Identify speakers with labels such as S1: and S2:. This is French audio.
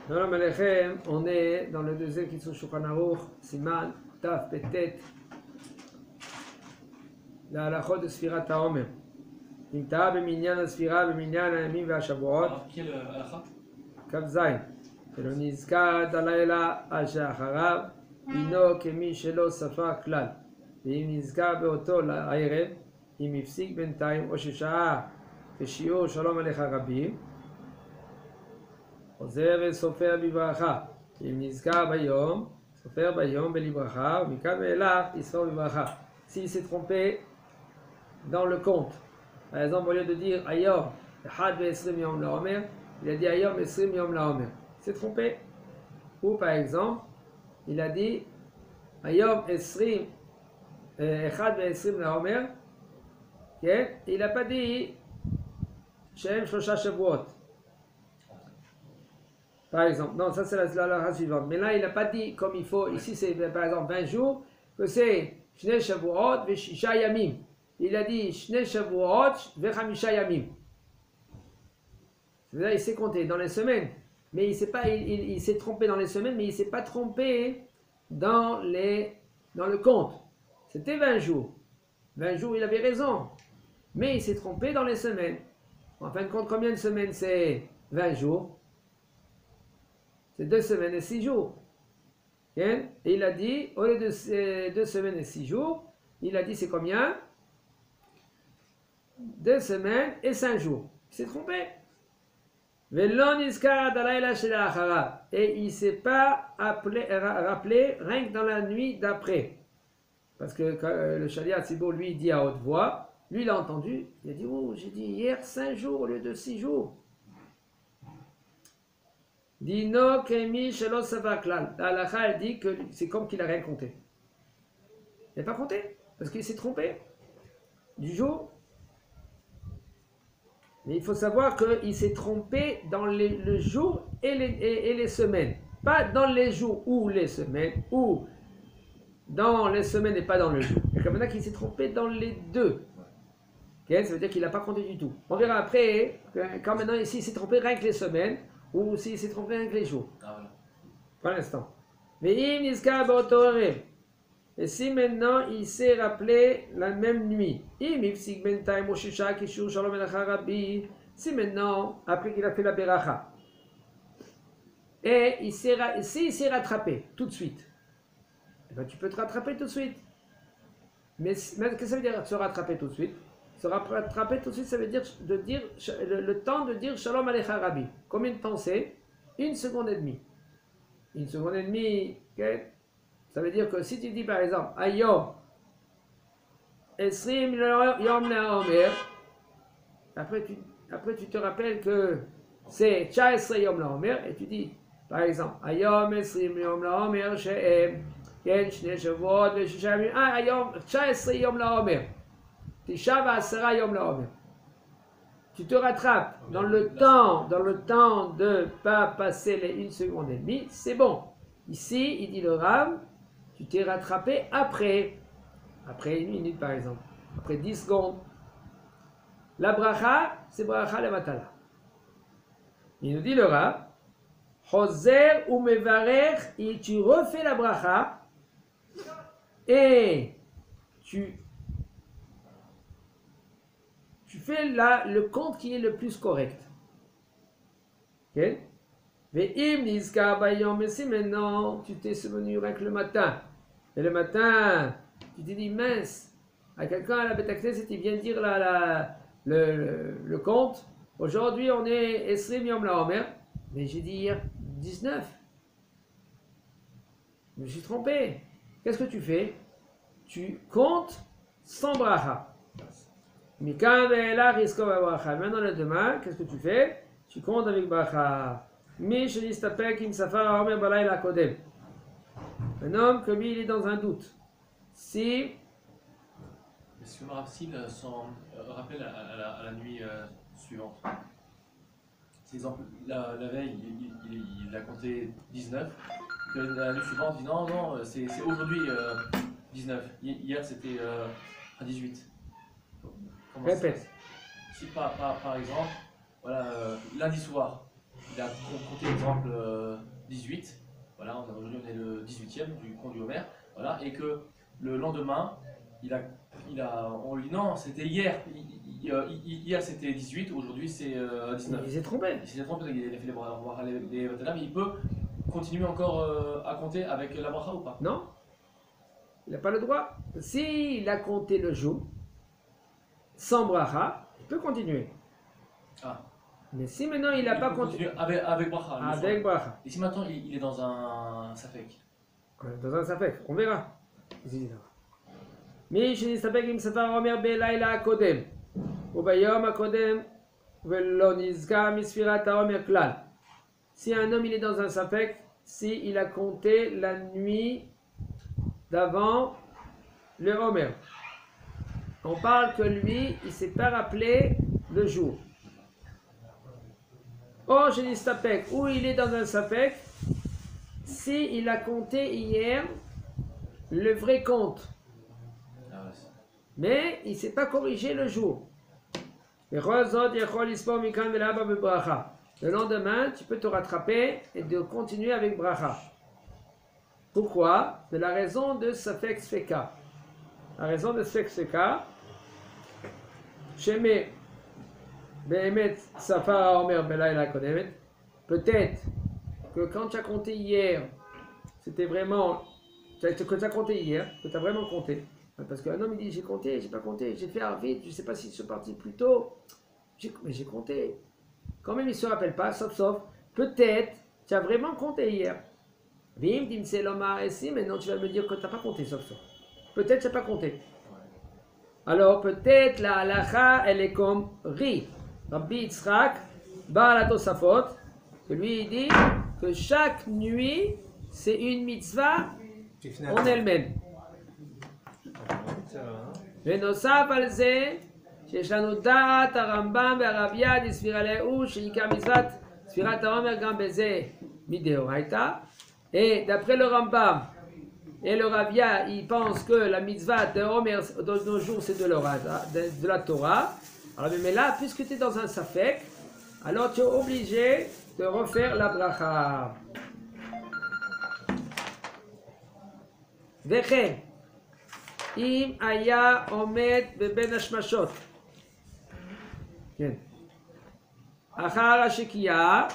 S1: Shalom Aleichem, on est dans le deuxième Kitzur Shulchan Aruch, Siman, Taf, Petet, la halachot de Sfirat HaOmer. אם טעה במניין הספירה במניין הימים והשבועות, כ"ז, ולא נזכר עד הלילה על שאחריו, הינו כמי שלא ספר כלל. ואם נזכר באותו הערב, אם הפסיק בינתיים או ששעה כשיעור שלום עליך רבים, חוזר וסופר בברכה. אם נזכר ביום, סופר ביום בלברכה, ומכאן ואילך יספור בברכה. S'il s'est trompé dans le compte, par exemple, au lieu de dire Ayom, Had Esrim Yom Laomer, il a dit Ayom Esrim Yom Laomer. Il s'est trompé. Ou par exemple, il a dit Ayom Esrim Had Esrim Laomer, et il n'a pas dit Shem Shosha Shavuot. Par exemple, non, ça c'est la suivante. Mais là, il n'a pas dit comme il faut. Ici, c'est par exemple 20 jours, que c'est Shne Shavuot Veshisha Yamim. Il a dit Shne Shavuot Vechamisha Yamim. C'est-à-dire, il s'est compté dans les semaines, mais il s'est trompé dans les semaines, mais il ne s'est pas trompé dans le compte. C'était 20 jours. 20 jours, il avait raison, mais il s'est trompé dans les semaines. En fin de compte, combien de semaines c'est 20 jours? C'est 2 semaines et 6 jours. Et il a dit, au lieu de 2 semaines et 6 jours, il a dit c'est combien? 2 semaines et 5 jours. Il s'est trompé. Et il ne s'est pas rappelé rien que dans la nuit d'après. Parce que le Shaliach Tzibur, lui, dit à haute voix, lui, il a entendu, il a dit, oh, j'ai dit hier 5 jours au lieu de 6 jours. Dino Kemi Shelo Savaklal. La halakha, elle dit que c'est comme qu'il n'a rien compté. Il n'a pas compté, parce qu'il s'est trompé du jour. Mais il faut savoir qu'il s'est trompé dans le jour et les semaines. Pas dans les jours ou les semaines, ou dans les semaines et pas dans le jour. Il y a qu'il s'est trompé dans les deux. Okay? Ça veut dire qu'il n'a pas compté du tout. On verra après, quand maintenant ici il s'est trompé rien que les semaines, ou s'il s'est trompé rien que les jours. Pour l'instant. Mais et si maintenant il s'est rappelé la même nuit, si maintenant, après qu'il a fait la beracha, et s'il s'est rattrapé tout de suite, eh ben, tu peux te rattraper tout de suite. Mais qu'est-ce que ça veut dire se rattraper tout de suite? Se rattraper tout de suite, ça veut dire le temps de dire Shalom Alecha Rabbi. Combien de temps c'est? 1 seconde et demie. 1 seconde et demie, okay? Ça veut dire que si tu dis par exemple Ayom Esrim Yom Laomer, après tu te rappelles que c'est 19 Yom Laomer, et tu dis par exemple Ayom Esrim Yom Laomer She'em Ken Shne Shavuot Veshisha Yamim. Ayom 19 Yom Laomer. Tisha v'asera Yom Laomer. Tu te rattrapes dans le temps de ne pas passer les 1 seconde et demie, c'est bon. Ici, il dit le Rav, tu t'es rattrapé après 1 minute par exemple, après 10 secondes. La bracha, c'est bracha levatala. Il nous dit le Rav, Choser ou mevarech, et tu refais la bracha et tu fais là le compte qui est le plus correct. Ok? Mais si maintenant tu t'es souvenu rien que le matin, et le matin tu t'es dit mince, à quelqu'un à la Beit HaKnesset il vient dire le compte, aujourd'hui on est Esrim Yom Laomer, mais j'ai dit hier 19. Je me suis trompé. Qu'est-ce que tu fais? Tu comptes sans bracha. Maintenant le demain, qu'est-ce que tu fais? Tu comptes avec bracha. Un homme comme il est dans un doute. Si.
S2: Est-ce que Marafsil s'en rappelle à la nuit suivante? Par exemple, la veille, il a compté 19. La nuit suivante, il dit non, c'est aujourd'hui 19. Hier, c'était 18.
S1: Répète.
S2: Si par exemple, voilà, lundi soir, il a compté exemple 18, voilà, aujourd'hui on est le 18e du conte du Homer, voilà, et que le lendemain, on lui dit non, c'était hier, hier c'était 18, aujourd'hui c'est 19.
S1: Il s'est trompé.
S2: Il s'est trompé, il a fait les Vatalam, mais il peut continuer encore à compter avec la bracha ou pas?
S1: Non, il n'a pas le droit. S'il a compté le jour, sans bracha, il peut continuer.
S2: Ah.
S1: Mais si maintenant il n'a pas
S2: peut
S1: continué
S2: continuer avec bracha.
S1: avec bracha,
S2: Et si maintenant il est dans un safek?
S1: dans un safek, on verra. מי שנסתפק עם ספר אומר בלילה הקודם וביום הקודם ולא נזכר מספירת העומר כלל. Si un homme il est dans un safek, si il a compté la nuit d'avant le Homer, on parle que lui il s'est pas rappelé le jour. Or je nistapek, où il est dans un safek, si il a compté hier le vrai compte. Mais il ne s'est pas corrigé le jour. Le lendemain, tu peux te rattraper et de continuer avec bracha. Pourquoi? De la raison de Safek Sfeka. La raison de Safek Sfeka, Sheme Behemet Safar Omer Belayla Kodemet, peut-être que quand tu as compté hier, c'était vraiment, que tu as compté hier, que tu as vraiment compté. Parce qu'un homme il dit j'ai compté, j'ai pas compté, j'ai fait vite, je sais pas si je suis parti plus tôt, mais j'ai compté. Quand même il se rappelle pas, sauf, peut-être tu as vraiment compté hier. Vim, dimse lomar ici, maintenant tu vas me dire que tu n'as pas compté, sauf. Peut-être tu n'as pas compté. Alors peut-être la halacha elle est comme Ri, Rabbi Yitzhak, Baal Tosafot, que lui il dit que chaque nuit c'est une mitzvah en elle-même. ונוסף על זה שיש לנו דעת הרמב"ם והרבייה דספירה לאו שעיקר מצוות ספירת העומר גם בזה מדאורייתא. Et d'après le Rambam et le Rabia, ils pensent que la mitzvah de Homer de nos jours c'est de la Torah. Alors mais là, puisque tu es dans un safek, alors tu es obligé de refaire la bracha. וכן אם היה עומד בבין השמשות, כן, אחר השקיעה